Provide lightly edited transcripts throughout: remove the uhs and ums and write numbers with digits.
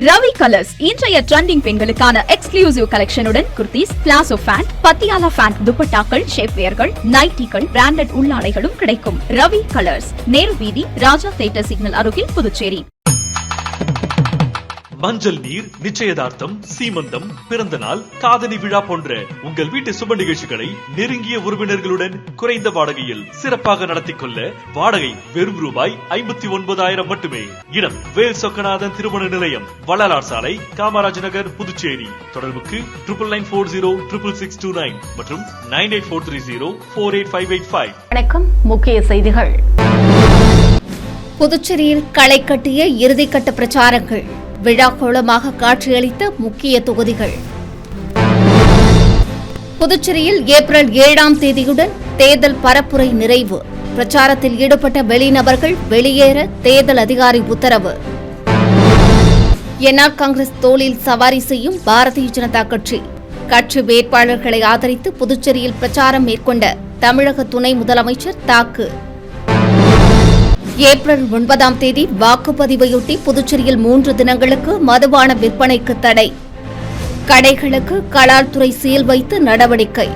Ravi colours இன்றைய trending பெண்களுக்கான exclusive கலெக்ஷனுடன் kurtis, palazzo pant, Patiala pant, துப்பட்டாக்கள், ஷேப்வேர்கள், நைட்டிகள், பிராண்டட் உள்ளாடைகளும் கிடைக்கும். ரவி கலர்ஸ், நேரு வீதி, ராஜா தியேட்டர் சிக்னல் அருகில், புதுச்சேரி. மஞ்சள் நீர், நிச்சயதார்த்தம், சீமந்தம், பிறந்த நாள், காதணி விழா போன்ற உங்கள் வீட்டு சுப நிகழ்ச்சிகளை நெருங்கிய உறவினர்களுடன் குறைந்த வாடகையில் சிறப்பாக நடத்திக் கொள்ள வாடகை வெறும் ரூபாய் 59,000 மட்டுமே. இடம் வேல் சொக்கநாதன் திருமண நிலையம், வள்ளலார் சாலை, காமராஜ் நகர், புதுச்சேரி. தொடர்புக்கு 99406669 மற்றும் 9843048585. வணக்கம். முக்கிய செய்திகள். புதுச்சேரியில் களை கட்டிய இறுதிக்கட்ட பிரச்சாரங்கள், விழாக்கோளமாக காட்சியளித்த முக்கிய தொகுதிகள். புதுச்சேரியில் ஏப்ரல் 7ஆம் தேதியுடன் தேர்தல் பரப்புரை நிறைவு. பிரச்சாரத்தில் ஈடுபட்ட வெளிநபர்கள் வெளியேற தேர்தல் அதிகாரி உத்தரவு. என்ஆர் காங்கிரஸ் தோளில் சவாரி செய்யும் பாரதிய ஜனதா கட்சி. கட்சி வேட்பாளர்களை ஆதரித்து புதுச்சேரியில் பிரச்சாரம் மேற்கொண்ட தமிழக துணை முதலமைச்சர் தாக்கு. ஏப்ரல் 9ஆம் தேதி வாக்குப்பதிவையொட்டி புதுச்சேரியில் 3 தினங்களுக்கு மதுபான விற்பனைக்கு தடை. கடைகளுக்கு கலால்துறை சீல் வைத்து நடவடிக்கை.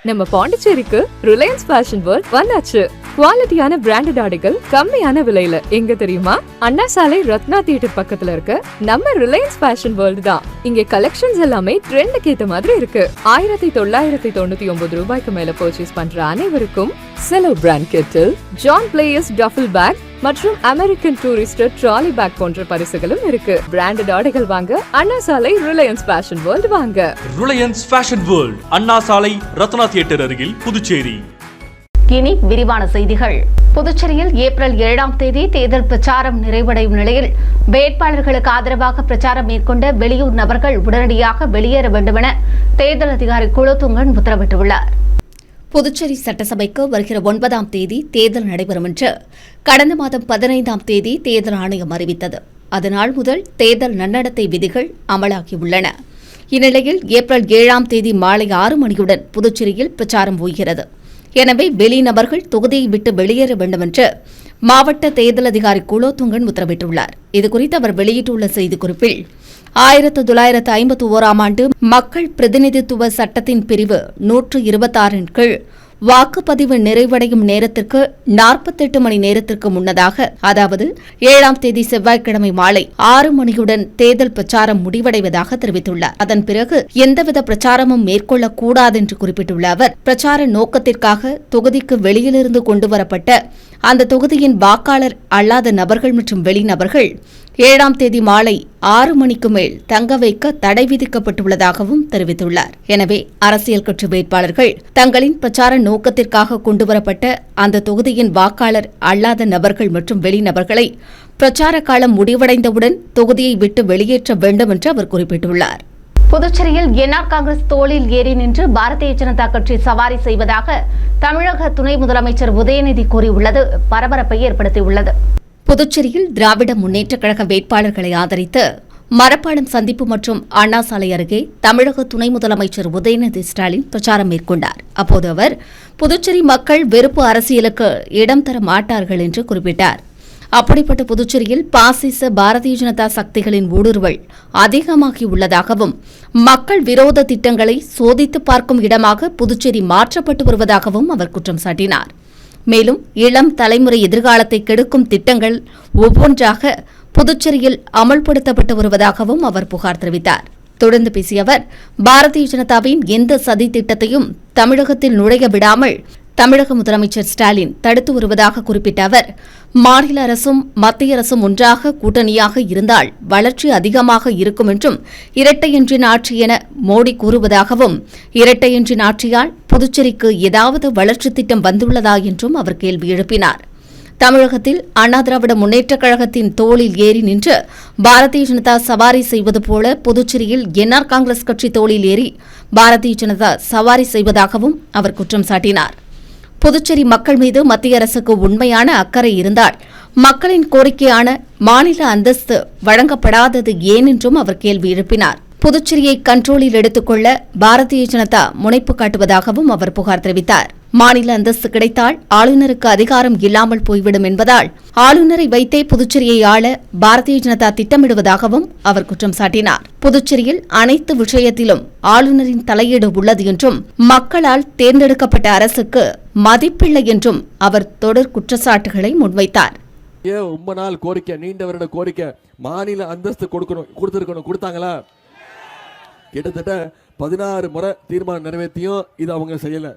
நம்ம பாண்டிச்சேரிக்கு ரிலையன்ஸ் ஃபேஷன் வேர்ல்ட் வந்தாச்சு. குவாலிட்டியான பிராண்டட் ஆடைகள் கம்மியான விலையில. எங்க தெரியுமா? அண்ணா சாலை ரத்னா தியேட்டர் பக்கத்துல இருக்க நம்ம ரிலையன்ஸ் ஃபேஷன் வேர்ல்ட் தான். இங்க கலெக்ஷன்ஸ் எல்லாமே ட்ரெண்டுக்கு ஏத்த மாதிரி இருக்கு. 1999 ரூபாய்க்கு மேல பர்ச்சேஸ் பண்ற அனைவருக்கும் Cello brand kettle, John Players duffel bag மற்றும் அமெரிக்கன் டூரிஸ்டர் ட்ராலி பேக் போன்ற பரிசுகளும் இருக்கு. பிராண்டட் ஆடைகள் வாங்க Anna Salai Reliance fashion world வாங்க. Reliance fashion world, Anna Salai Ratna theatre அருகில், புதுச்சேரி. இனி விரிவான செய்திகள். புதுச்சேரியில் ஏப்ரல் 7ஆம் தேதி தேர்தல் பிரச்சாரம் நிறைவடையும் நிலையில் வேட்பாளர்களுக்கு ஆதரவாக பிரச்சாரம் மேற்கொண்ட வெளியூர் நபர்கள் உடனடியாக வெளியேற வேண்டுமென தேர்தல் அதிகாரி குலோத்துங்கன் உத்தரவிட்டுள்ளார். புதுச்சேரி சட்டசபைக்கு வருகிற 9ஆம் தேதி தேர்தல் நடைபெறும் என்று கடந்த மாதம் 15ஆம் தேதி தேர்தல் ஆணையம் அறிவித்தது. அதனால் முதல் தேர்தல் நன்னடத்தை விதிகள் அமலாகியுள்ளன. இந்நிலையில் ஏப்ரல் 7ஆம் தேதி மாலை 6 மணியுடன் புதுச்சேரியில் பிரச்சாரம் ஓய்கிறது. எனவே வெளிநபர்கள் தொகுதியை விட்டு வெளியேற வேண்டும் என்று மாவட்ட தேர்தல் அதிகாரி குலோத்துங்கன் உத்தரவிட்டுள்ளார். இதுகுறித்து அவர் வெளியிட்டுள்ள செய்திக்குறிப்பில் 1951ஆம் ஆண்டு மக்கள் பிரதிநிதித்துவ சட்டத்தின் பிரிவு 126 கீழ் வாக்குப்பதிவு நிறைவடையும் நேரத்திற்கு 48 மணி நேரத்திற்கு முன்னதாக, அதாவது 7ஆம் தேதி செவ்வாய்க்கிழமை மாலை 6 மணியுடன் தேர்தல் பிரச்சாரம் முடிவடைவதாக தெரிவித்துள்ளார். அதன் பிறகு எந்தவித பிரச்சாரமும் மேற்கொள்ளக்கூடாது என்று குறிப்பிட்டுள்ள அவர், பிரச்சார நோக்கத்திற்காக தொகுதிக்கு வெளியிலிருந்து கொண்டுவரப்பட்ட அந்த தொகுதியின் வாக்காளர் அல்லாத நபர்கள் மற்றும் வெளிநபர்கள் 7ஆம் தேதி மாலை 6 மணிக்கு மேல் தங்க வைக்க தடை விதிக்கப்பட்டுள்ளதாகவும் தெரிவித்துள்ளார். எனவே அரசியல் கட்சி வேட்பாளர்கள் தங்களின் பிரச்சார நோக்கத்திற்காக கொண்டுவரப்பட்ட அந்த தொகுதியின் வாக்காளர் அல்லாத நபர்கள் மற்றும் வெளிநபர்களை பிரச்சார காலம் முடிவடைந்தவுடன் தொகுதியை விட்டு வெளியேற்ற வேண்டும் என்று அவர் குறிப்பிட்டுள்ளார். புதுச்சேரியில் என்ஆர் காங்கிரஸ் தோளில் ஏறி நின்று பாரதிய ஜனதா கட்சி சவாரி செய்வதாக தமிழக துணை முதலமைச்சர் உதயநிதி கூறியுள்ளது பரபரப்பை ஏற்படுத்தியுள்ளது. புதுச்சேரியில் திராவிட முன்னேற்றக் கழக வேட்பாளர்களை ஆதரித்து மரப்பாலம் சந்திப்பு மற்றும் அண்ணா சாலை அருகே தமிழக துணை முதலமைச்சர் உதயநிதி ஸ்டாலின் பிரச்சாரம் மேற்கொண்டார். அப்போது அவர், புதுச்சேரி மக்கள் வெறுப்பு அரசியலுக்கு இடம் தர மாட்டார்கள் என்று குறிப்பிட்டார். அப்படிப்பட்ட புதுச்சேரியில் பாசிச பாரதிய ஜனதா சக்திகளின் ஊடுருவல் அதிகமாகியுள்ளதாகவும் மக்கள் விரோத திட்டங்களை சோதித்து பார்க்கும் இடமாக புதுச்சேரி மாற்றப்பட்டு வருவதாகவும் அவர் குற்றம் சாட்டினார். மேலும் இளம் தலைமுறை எதிர்காலத்தை கெடுக்கும் திட்டங்கள் ஒவ்வொன்றாக புதுச்சேரியில் அமல்படுத்தப்பட்டு வருவதாகவும் அவர் புகார் தெரிவித்தார். தொடர்ந்து பேசிய அவர், பாரதிய ஜனதாவின் எந்த சதி திட்டத்தையும் தமிழகத்தில் நுழைய விடாமல் தமிழக முதலமைச்சர் ஸ்டாலின் தடுத்து வருவதாக குறிப்பிட்ட அவர், மாநில அரசும் மத்திய அரசும் ஒன்றாக கூட்டணியாக இருந்தால் வளர்ச்சி அதிகமாக இருக்கும் என்றும், இரட்டை என்ஜின் ஆட்சி என மோடி கூறுவதாகவும், இரட்டை என்ஜின் ஆட்சியால் புதுச்சேரிக்கு ஏதாவது வளர்ச்சி திட்டம் வந்துள்ளதா என்றும் அவர் கேள்வி எழுப்பினார். தமிழகத்தில் அண்ணா திராவிட முன்னேற்றக் கழகத்தின் தோளில் ஏறி நின்று பாரதிய ஜனதா சவாரி செய்வது போல புதுச்சேரியில் என்ஆர் காங்கிரஸ் கட்சி தோளில் ஏறி பாரதிய ஜனதா சவாரி செய்வதாகவும் அவர் குற்றம் சாட்டினார். புதுச்சேரி மக்கள் மீது மத்திய அரசுக்கு உண்மையான அக்கறை இருந்தால் மக்களின் கோரிக்கையான மாநில அந்தஸ்து வழங்கப்படாதது ஏன் என்றும் அவர் கேள்வி எழுப்பினார். புதுச்சேரியை கண்ட்ரோலில் எடுத்துக்கொள்ள பாரதிய ஜனதா முனைப்பு காட்டுவதாகவும் அவர் புகார் தெரிவித்தார். மாநில அந்தஸ்து கிடைத்தால் ஆளுநருக்கு அதிகாரம் இல்லாமல் போய்விடும் என்பதால் ஆளுநரை வைத்தே புதுச்சேரியை ஆள பாரதிய ஜனதா திட்டமிடுவதாகவும் அவர் குற்றம் சாட்டினார். புதுச்சேரியில் அனைத்து விஷயத்திலும் ஆளுநரின் தலையீடு உள்ளது என்றும் மக்களால் தேர்ந்தெடுக்கப்பட்ட அரசுக்கு மதிப்பில்லை என்றும் அவர் தொடர் குற்றச்சாட்டுகளை முன்வைத்தார். ரொம்ப நாள் கோரிக்கை, நீண்ட வருட கோரிக்கை, மாநில அந்தஸ்து கொடுத்தாங்களா? கிட்டத்தட்ட 16 முறை தீர்மானம் நிறைவேற்றியும் இது அவங்க செய்யல.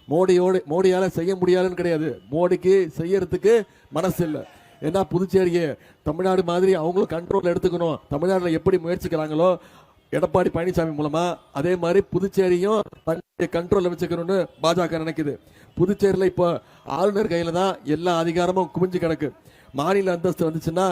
மோடியால செய்ய முடியாதுன்னு கிடையாது, மோடிக்கு செய்யறதுக்கு மனசு இல்லை. ஏன்னா புதுச்சேரியை தமிழ்நாடு மாதிரி அவங்களும் கண்ட்ரோல் எடுத்துக்கணும். தமிழ்நாட்டில் எப்படி முயற்சிக்கிறாங்களோ எடப்பாடி பழனிசாமி மூலமா, அதே மாதிரி புதுச்சேரியும் தன்னுடைய கண்ட்ரோல்ல வச்சுக்கணும்னு பாஜக நினைக்குது. புதுச்சேரியில் இப்போ ஆளுநர் கையில தான் எல்லா அதிகாரமும் குமிஞ்சு கிடக்கு. மாநில அந்தஸ்து வந்துச்சுன்னா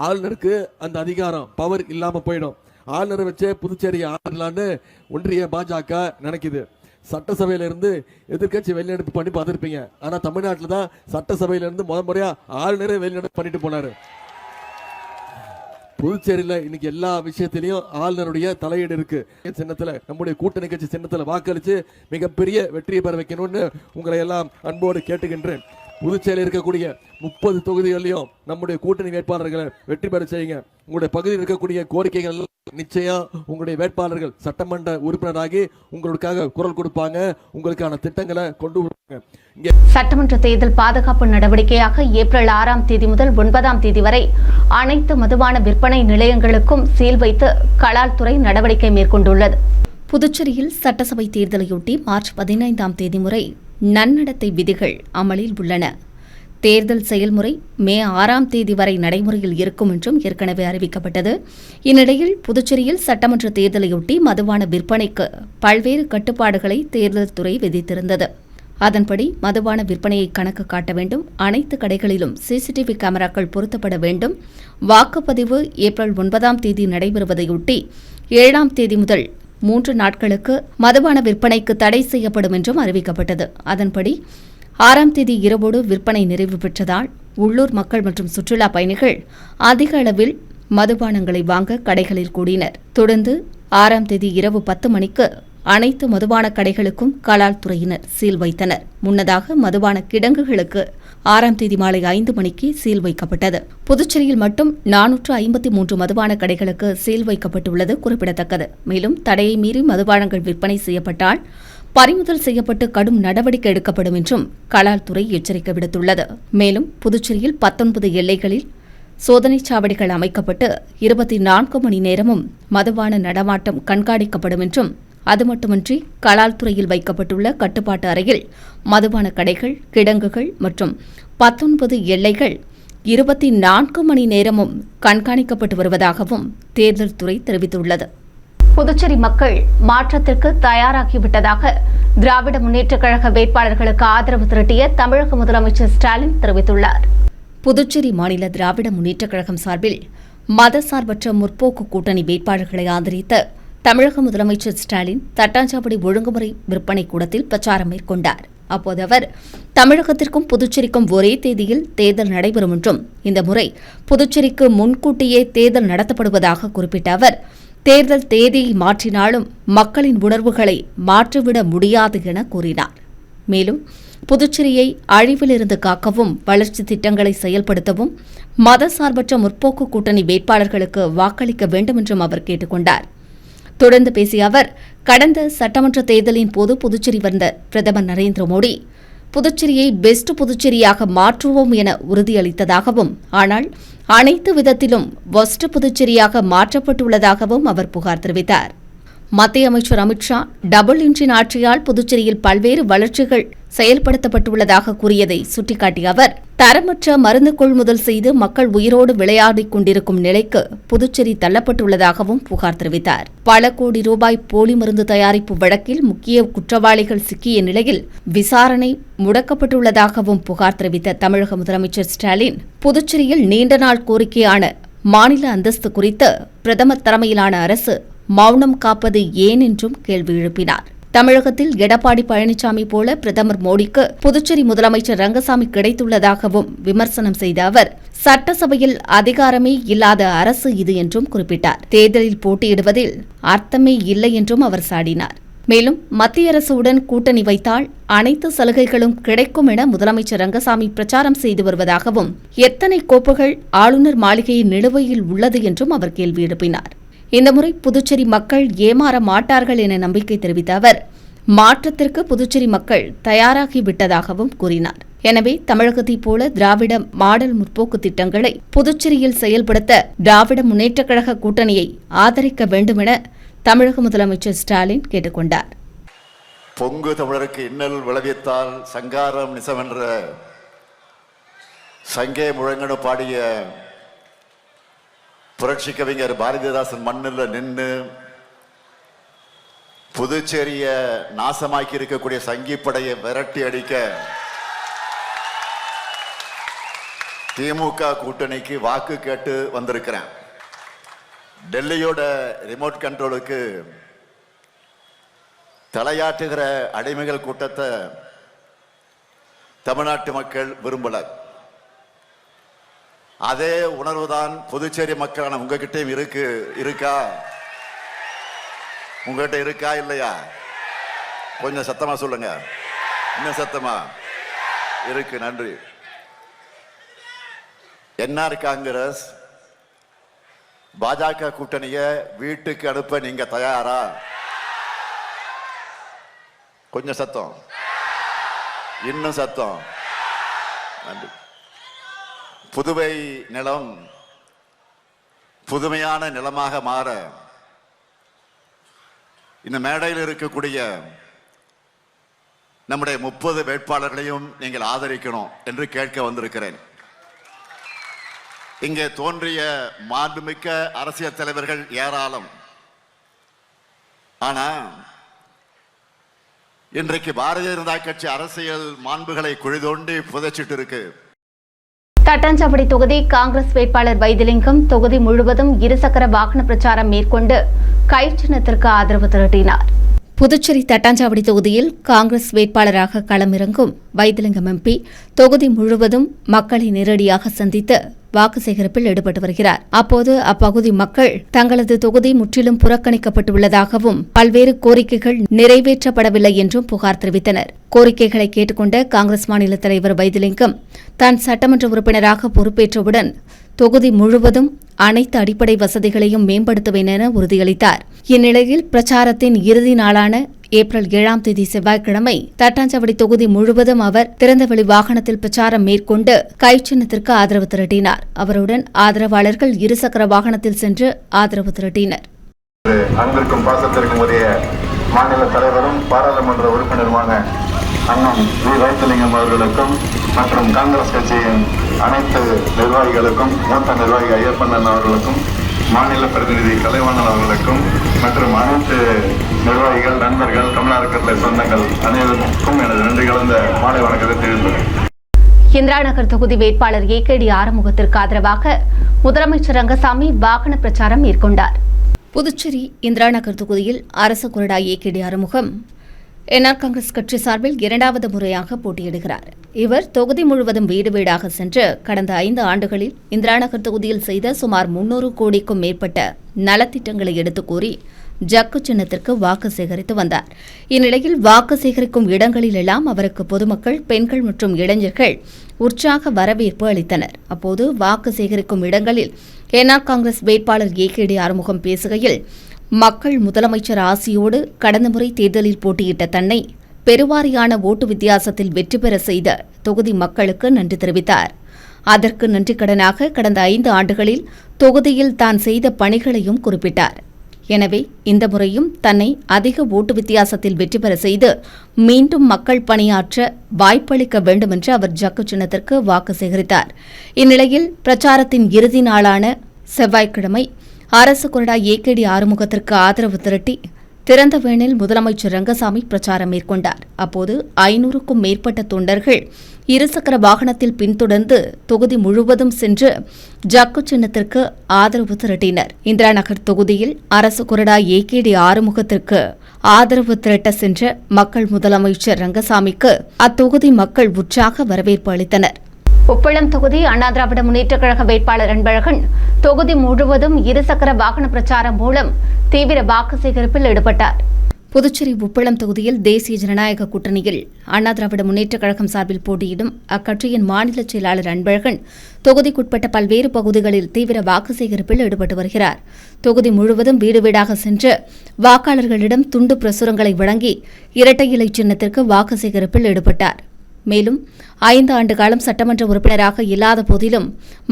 ஆளுநருக்கு அந்த அதிகாரம் பவர் இல்லாம போயிடும். ஆளுநரை வச்சே புதுச்சேரியை ஆளலான்னு ஒன்றிய பாஜக நினைக்குது. சட்டசபையில இருந்து எதிர்கட்சி வெளிநடப்பு பண்ணி பார்த்துருப்பீங்க. ஆனா தமிழ்நாட்டில் தான் சட்டசபையில இருந்து முறையா ஆளுநரே வெளிநடப்பு பண்ணிட்டு போனாரு. புதுச்சேரியில இன்னைக்கு எல்லா விஷயத்திலையும் ஆளுநருடைய தலையீடு இருக்கு. சின்னத்துல நம்முடைய கூட்டணி கட்சி சின்னத்துல வாக்களிச்சு மிகப்பெரிய வெற்றியை பெற வைக்கணும்னு உங்களை எல்லாம் அன்போடு கேட்டுக்கின்றேன். புதுச்சேரியில் இருக்கக்கூடிய 30 தொகுதிகளிலும் நம்முடைய கூட்டணி வேட்பாளர்களை வெற்றி பெற செய்யுங்க. உங்களுடைய பகுதியில் இருக்கக்கூடிய கோரிக்கைகள் நிச்சயம் உங்களுடைய வேட்பாளர்கள் சட்டமன்ற உறுப்பினராகி உங்களுக்காக குரல் கொடுப்பாங்க, உங்களுக்கான திட்டங்களை கொண்டு வருவாங்க. சட்டமன்ற தேர்தல் பாதுகாப்பு நடவடிக்கையாக ஏப்ரல் 6ஆம் தேதி முதல் 9ஆம் தேதி வரை அனைத்து மதுபான விற்பனை நிலையங்களுக்கும் சீல் வைத்து கலால் துறை நடவடிக்கை மேற்கொண்டுள்ளது. புதுச்சேரியில் சட்டசபை தேர்தலையொட்டி மார்ச் 15ஆம் தேதி முறை நன்னடத்தை விதிகள் அமலில் உள்ளன. தேர்தல் செயல்முறை மே 6ஆம் தேதி வரை நடைமுறையில் இருக்கும் என்றும் ஏற்கனவே அறிவிக்கப்பட்டது. இந்நிலையில் புதுச்சேரியில் சட்டமன்ற தேர்தலையொட்டி மதுபான விற்பனைக்கு பல்வேறு கட்டுப்பாடுகளை தேர்தல் துறை விதித்திருந்தது. அதன்படி மதுபான விற்பனையை கணக்கு காட்ட வேண்டும், அனைத்து கடைகளிலும் சிசிடிவி கேமராக்கள் பொருத்தப்பட வேண்டும், வாக்குப்பதிவு ஏப்ரல் 9ஆம் தேதி நடைபெறுவதையொட்டி 7ஆம் தேதி முதல் 3 நாட்களுக்கு மதுபான விற்பனைக்கு தடை செய்யப்படும் என்றும் அறிவிக்கப்பட்டது. அதன்படி 6ஆம் தேதி இரவோடு விற்பனை நிறைவு பெற்றதால் உள்ளூர் மக்கள் மற்றும் சுற்றுலா பயணிகள் அதிக அளவில் மதுபானங்களை வாங்க கடைகளில் கூடினர். தொடர்ந்து 6ஆம் தேதி இரவு 10 மணிக்கு அனைத்து மதுபான கடைகளுக்கும் கலால் துறையினர் சீல் வைத்தனர். முன்னதாக மதுபான கிடங்குகளுக்கு 6ஆம் தேதி மாலை 5 மணிக்கு சீல் வைக்கப்பட்டது. புதுச்சேரியில் மட்டும் 453 மதுபான கடைகளுக்கு சீல் வைக்கப்பட்டுள்ளது குறிப்பிடத்தக்கது. மேலும் தடையை மீறி மதுபானங்கள் விற்பனை செய்யப்பட்டால் பறிமுதல் செய்யப்பட்டு கடும் நடவடிக்கை எடுக்கப்படும் என்றும் கலால் துறை எச்சரிக்கை விடுத்துள்ளது. மேலும் புதுச்சேரியில் 19 எல்லைகளில் சோதனைச் சாவடிகள் அமைக்கப்பட்டு 24 மணி நேரமும் மதுபான நடமாட்டம் கண்காணிக்கப்படும் என்றும், அது மட்டுமின்றி கலால் துறையில் வைக்கப்பட்டுள்ள கட்டுப்பாட்டு அறையில் மதுபான கடைகள், கிடங்குகள் மற்றும் 19 எல்லைகள் 24 மணி நேரமும் கண்காணிக்கப்பட்டு வருவதாகவும் தேர்தல் துறை தெரிவித்துள்ளது. புதுச்சேரி மக்கள் மாற்றத்திற்கு தயாராகிவிட்டதாக திராவிட முன்னேற்றக் கழக வேட்பாளர்களுக்கு ஆதரவு திரட்டிய தமிழக முதலமைச்சர் ஸ்டாலின் தெரிவித்துள்ளார். புதுச்சேரி மாநில திராவிட முன்னேற்றக் கழகம் சார்பில் மதசார்பற்ற முற்போக்கு கூட்டணி வேட்பாளர்களை ஆதரித்த தமிழக முதலமைச்சர் ஸ்டாலின் தட்டாஞ்சாவடி ஒழுங்குமுறை விற்பனை கூடத்தில் பிரச்சாரம் மேற்கொண்டார். அப்போது அவர் தமிழகத்திற்கும் புதுச்சேரிக்கும் ஒரே தேதியில் தேர்தல் நடைபெறும் என்றும், இந்த முறை புதுச்சேரிக்கு முன்கூட்டியே தேர்தல் நடத்தப்படுவதாக குறிப்பிட்ட அவர், தேர்தல் தேதியை மாற்றினாலும் மக்களின் உணர்வுகளை மாற்றிவிட முடியாது என கூறினார். மேலும் புதுச்சேரியை அழிவிலிருந்து காக்கவும் வளர்ச்சி திட்டங்களை செயல்படுத்தவும் மதசார்பற்ற முற்போக்கு கூட்டணி வேட்பாளர்களுக்கு வாக்களிக்க வேண்டும் என்றும் அவர் கேட்டுக் கொண்டார். தொடர்ந்து பேசிய அவர், கடந்த சட்டமன்ற தேர்தலின் போது புதுச்சேரி வந்த பிரதமர் நரேந்திர மோடி புதுச்சேரியை பெஸ்ட் புதுச்சேரியாக மாற்றுவோம் என உறுதியளித்ததாகவும், ஆனால் அனைத்து விதத்திலும் ஒஸ்ட் புதுச்சேரியாக மாற்றப்பட்டுள்ளதாகவும் அவர் புகார் தெரிவித்தார். மத்திய அமைச்சர் அமித்ஷா டபுள் இன்ஜின் ஆட்சியால் புதுச்சேரியில் பல்வேறு வளர்ச்சிகள் செயல்படுத்தப்பட்டுள்ளதாக கூறியதை சுட்டிக்காட்டிய அவர், தரமற்ற மருந்து கொள்முதல் செய்து மக்கள் உயிரோடு விளையாடிக் கொண்டிருக்கும் நிலைக்கு புதுச்சேரி தள்ளப்பட்டுள்ளதாகவும் புகார் தெரிவித்தார். பல கோடி ரூபாய் போலி மருந்து தயாரிப்பு வழக்கில் முக்கிய குற்றவாளிகள் சிக்கிய நிலையில் விசாரணை முடக்கப்பட்டுள்ளதாகவும் புகார் தெரிவித்த தமிழக முதலமைச்சர் ஸ்டாலின், புதுச்சேரியில் நீண்ட நாள் கோரிக்கையான மாநில அந்தஸ்து குறித்து பிரதமர் தலைமையிலான அரசு மௌனம் காப்பது ஏன் என்றும் கேள்வி எழுப்பினார். தமிழகத்தில் எடப்பாடி பழனிசாமி போல பிரதமர் மோடிக்கு புதுச்சேரி முதலமைச்சர் ரங்கசாமி கிடைத்துள்ளதாகவும் விமர்சனம் செய்த அவர், சட்டசபையில் அதிகாரமே இல்லாத அரசு இது என்றும் குறிப்பிட்டார். தேர்தலில் போட்டியிடுவதில் அர்த்தமே இல்லை என்றும் அவர் சாடினார். மேலும் மத்திய அரசுடன் கூட்டணி வைத்தால் அனைத்து சலுகைகளும் கிடைக்கும் என முதலமைச்சர் ரங்கசாமி பிரச்சாரம் செய்து வருவதாகவும், எத்தனை கோப்புகள் ஆளுநர் மாளிகையின் நிலுவையில் உள்ளது என்றும் அவர் கேள்வி எழுப்பினார். இந்த முறை புதுச்சேரி மக்கள் ஏமாற மாட்டார்கள் என நம்பிக்கை தெரிவித்த அவர், மாற்றத்திற்கு புதுச்சேரி மக்கள் தயாராகிவிட்டதாகவும் கூறினார். எனவே தமிழகத்தைப் போல திராவிட மாடல் முற்போக்கு திட்டங்களை புதுச்சேரியில் செயல்படுத்த திராவிட முன்னேற்றக் கழக கூட்டணியை ஆதரிக்க வேண்டும் என தமிழக முதலமைச்சர் ஸ்டாலின் கேட்டுக் கொண்டார். பொங்கு தமிழருக்கு இன்னல் விளைவித்தால் சங்காரம் நிசமென்ற சங்கே முழங்கனு பாடிய புரட்சி கவிஞர் பாரதிதாசன் மண்ணில் நின்று புதுச்சேரிய நாசமாக்கி இருக்கக்கூடிய சங்கிப்படையை விரட்டி அடிக்க திமுக கூட்டணிக்கு வாக்கு கேட்டு வந்திருக்கிறேன். டெல்லியோட ரிமோட் கண்ட்ரோலுக்கு தலையாட்டுகிற அடிமைகள் கூட்டத்தை தமிழ்நாட்டு மக்கள் விரும்பல. அதே உணர்வுதான் புதுச்சேரி மக்களான உங்ககிட்டயும் இருக்கா? உங்ககிட்ட இருக்கா இல்லையா? கொஞ்சம் சத்தமா சொல்லுங்க. இன்னும் சத்தமா இருக்கு. நன்றி. என்ஆர் காங்கிரஸ் பாஜக கூட்டணிய வீட்டுக்கு அனுப்ப நீங்க தயாரா? கொஞ்சம் சத்தம். இன்னும் சத்தம். நன்றி. புதுவை நிலம் புதுமையான நிலமாக மாற இந்த மேடையில் இருக்கக்கூடிய நம்முடைய 30 வேட்பாளர்களையும் நீங்கள் ஆதரிக்கணும் என்று கேட்க வந்திருக்கிறேன். இங்கே தோன்றிய மாண்புமிக்க அரசியல் தலைவர்கள் ஏராளம். ஆனா இன்றைக்கு பாரதிய ஜனதா கட்சி அரசியல் மாண்புகளை குழிதோண்டி புதைச்சிட்டு இருக்கு. தட்டாஞ்சாவடி தொகுதி காங்கிரஸ் வேட்பாளர் வைத்திலிங்கம் தொகுதி முழுவதும் இருசக்கர வாகன பிரச்சாரம் மேற்கொண்டு கை சின்னத்திற்கு ஆதரவு திரட்டினார். புதுச்சேரி தட்டாஞ்சாவடி தொகுதியில் காங்கிரஸ் வேட்பாளராக களமிறங்கும் வைத்திலிங்கம் எம்பி தொகுதி முழுவதும் மக்களை நேரடியாக சந்தித்து வாக்கு சேகரிப்பில் ஈடுபட்டு வருகிறார். அப்போது அப்பகுதி மக்கள் தங்களது தொகுதி முற்றிலும் புறக்கணிக்கப்பட்டுள்ளதாகவும் பல்வேறு கோரிக்கைகள் நிறைவேற்றப்படவில்லை என்றும் புகார் தெரிவித்தனர். கோரிக்கைகளை கேட்டுக்கொண்ட காங்கிரஸ் மாநில தலைவர் வைத்திலிங்கம் தான் சட்டமன்ற உறுப்பினராக பொறுப்பேற்றவுடன் தொகுதி முழுவதும் அனைத்து அடிப்படை வசதிகளையும் மேம்படுத்துவேன் என உறுதியளித்தார். இந்நிலையில் பிரச்சாரத்தின் இறுதி நாளான ஏப்ரல் 7ஆம் தேதி செவ்வாய்க்கிழமை தட்டாஞ்சாவடி தொகுதி முழுவதும் அவர் திறந்தவெளி வாகனத்தில் பிரச்சாரம் மேற்கொண்டு கை சின்னத்திற்கு ஆதரவு திரட்டினார். அவருடன் ஆதரவாளர்கள் இருசக்கர வாகனத்தில் சென்று ஆதரவு திரட்டினர். அன்பிற்கும் பாசத்திற்கும் உரிய மாநில தலைவரும் பாராளுமன்ற உறுப்பினருமான அண்ணன் வி. வைத்திலிங்கம் அவர்களுக்கும் மற்றும் காங்கிரஸ் கட்சியின் அனைத்து நிர்வாகிகளுக்கும், மூத்த நிர்வாகி ஐயப்பண்ணன் அவர்களுக்கும், மாநில பிரதிநிதி கலைவாணன் அவர்களுக்கும் மற்றும் அனைத்து நிர்வாகிகள், நண்பர்கள், தமிழக சொந்தங்கள் அனைவருக்கும் எனது நன்றி கலந்த மாலை வணக்கத்தை தெரிவித்துள்ளேன். இந்திரா நகர் தொகுதி வேட்பாளர் ஏகேடி ஆறுமுகத்திற்கு ஆதரவாக முதலமைச்சர் ரங்கசாமி வாகன பிரச்சாரம் மேற்கொண்டார். புதுச்சேரி இந்திரா நகர் தொகுதியில் அரசு கொறடா ஏகேடி ஆறுமுகம் என்ஆர் காங்கிரஸ் கட்சி சார்பில் 2வது முறையாக போட்டியிடுகிறார். இவர் தொகுதி முழுவதும் வீடு வீடாக சென்று கடந்த 5 ஆண்டுகளில் இந்திரா நகர் தொகுதியில் செய்த சுமார் 300 கோடிக்கும் மேற்பட்ட நலத்திட்டங்களை எடுத்துக் கூறி ஜக்கு சின்னத்திற்கு வாக்கு சேகரித்து வந்தார். இந்நிலையில் வாக்கு சேகரிக்கும் இடங்களிலெல்லாம் அவருக்கு பொதுமக்கள், பெண்கள் மற்றும் இளைஞர்கள் உற்சாக வரவேற்பு அளித்தனர். அப்போது வாக்கு சேகரிக்கும் இடங்களில் என்ஆர் காங்கிரஸ் வேட்பாளர் ஏகேடி ஆறுமுகம் பேசுகையில், மக்கள் முதலமைச்சர் ஆசியோடு கடந்த முறை தேர்தலில் போட்டியிட்ட தன்னை பெருவாரியான ஓட்டு வித்தியாசத்தில் வெற்றி பெற செய்த தொகுதி மக்களுக்கு நன்றி தெரிவித்தார். அதற்கு நன்றிக்கடனாக கடந்த 5 ஆண்டுகளில் தொகுதியில் தான் செய்த பணிகளையும் குறிப்பிட்டார். எனவே இந்த முறையும் தன்னை அதிக ஓட்டு வித்தியாசத்தில் வெற்றி பெற செய்து மீண்டும் மக்கள் பணியாற்ற வாய்ப்பளிக்க வேண்டும் என்று அவர் ஜக்கு சின்னத்திற்கு வாக்கு சேகரித்தார். இந்நிலையில் பிரச்சாரத்தின் இறுதி நாளான செவ்வாய்க்கிழமை அரசு கொறடா ஏகேடி ஆறுமுகத்திற்கு ஆதரவு திரட்டி திறந்தவேனில் முதலமைச்சர் ரங்கசாமி பிரச்சாரம் மேற்கொண்டார். அப்போது 500க்கும் மேற்பட்ட தொண்டர்கள் இருசக்கர வாகனத்தில் பின்தொடர்ந்து தொகுதி முழுவதும் சென்று ஜக்கு சின்னத்திற்கு ஆதரவு திரட்டினர். இந்திரா நகர் தொகுதியில் அரசு கொறடா ஏகேடி ஆறுமுகத்திற்கு ஆதரவு திரட்ட சென்ற மக்கள் முதலமைச்சர் ரங்கசாமிக்கு அத்தொகுதி மக்கள் உற்சாக வரவேற்பு அளித்தனர். உப்பளம் தொகுதி அண்ணா திராவிட முன்னேற்றக் கழக வேட்பாளர் அன்பழகன் தொகுதி முழுவதும் இருசக்கர வாகன பிரச்சாரம் மூலம் தீவிர வாக்கு சேகரிப்பில் ஈடுபட்டார். புதுச்சேரி உப்பளம் தொகுதியில் தேசிய ஜனநாயக கூட்டணியில் அண்ணா திராவிட முன்னேற்றக் கழகம் சார்பில் போட்டியிடும் அக்கட்சியின் மாநில செயலாளர் அன்பழகன் தொகுதிக்குட்பட்ட பல்வேறு பகுதிகளில் தீவிர வாக்கு சேகரிப்பில் ஈடுபட்டு வருகிறார். தொகுதி முழுவதும் வீடு வீடாக சென்று வாக்காளர்களிடம் துண்டு பிரசுரங்களை வழங்கி இரட்டை இலை சின்னத்திற்கு வாக்கு சேகரிப்பில் ஈடுபட்டார். மேலும் 5 ஆண்டு காலம் சட்டமன்ற உறுப்பினராக இல்லாத போதிலும்